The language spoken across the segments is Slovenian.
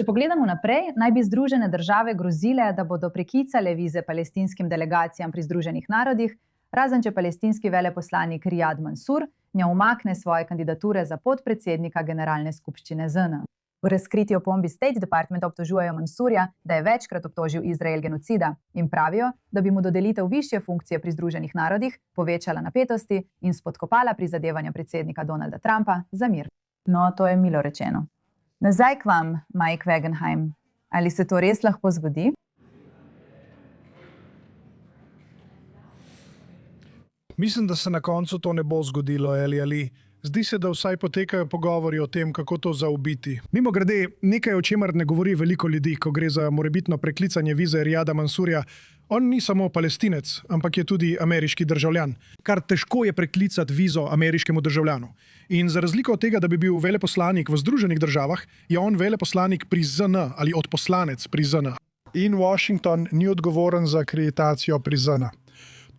Če pogledamo naprej, naj bi Združene države grozile, da bodo preklicale vize palestinskim delegacijam pri Združenih narodih, razen če palestinski veleposlanik Riyad Mansour ne umakne svoje kandidature za podpredsednika Generalne skupščine ZN. V razkriti opombi State Department obtožujejo Mansourja, da je večkrat obtožil Izrael genocida in pravijo, da bi mu dodelitev višje funkcije pri Združenih narodih povečala napetosti in spodkopala prizadevanja predsednika Donalda Trumpa za mir. No, to je milo rečeno. Nazaj k vam, Mike Wagenheim. Ali se to res lahko zgodi? Mislim, da se na koncu to ne bo zgodilo, ali. Zdi se, da vsaj potekajo pogovori o tem, kako to zaobiti. Mimogrede, nekaj, o čemer ne govori veliko ljudi, ko gre za morebitno preklicanje vize Riyada Mansourja. On ni samo Palestinec, ampak je tudi ameriški državljan. Kar težko je preklicati vizo ameriškemu državljanu. In za razliko od tega, da bi bil veleposlanik v Združenih državah, je on veleposlanik pri ZN ali odposlanec pri ZN. In Washington ni odgovoren za akreditacijo pri ZN.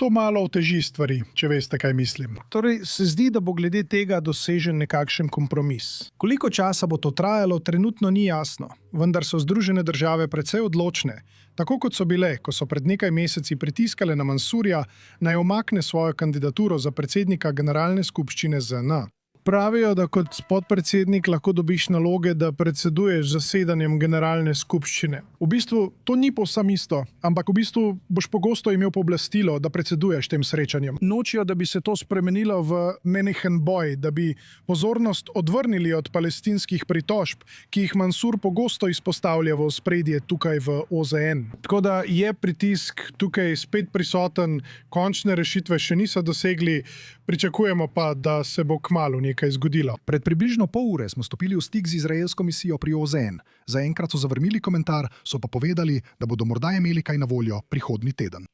To malo oteži stvari, če veste, kaj mislim. Torej, se zdi, da bo glede tega dosežen nekakšen kompromis. Koliko časa bo to trajalo, trenutno ni jasno, vendar so Združene države precej odločne, tako kot so bile, ko so pred nekaj meseci pritiskale na Mansourja, naj umakne svojo kandidaturo za predsednika Generalne skupščine ZN. Pravijo, da kot podpredsednik lahko dobiš naloge, da predseduješ zasedanjem Generalne skupščine. V bistvu to ni povsem isto, ampak v bistvu boš pogosto imel pooblastilo, da predseduješ tem srečanjem. Nočijo, da bi se to spremenilo v nenehen boj, da bi pozornost odvrnili od palestinskih pritožb, ki jih Mansour pogosto izpostavlja v ospredje tukaj v OZN. Tako da je pritisk tukaj spet prisoten, končne rešitve še niso dosegli, pričakujemo pa, da se bo kmalu nekaj zgodilo. Pred približno pol ure smo stopili v stik z izraelsko misijo pri OZN. Zaenkrat so zavrnili komentar, so pa povedali, da bodo morda imeli kaj na voljo prihodnji teden.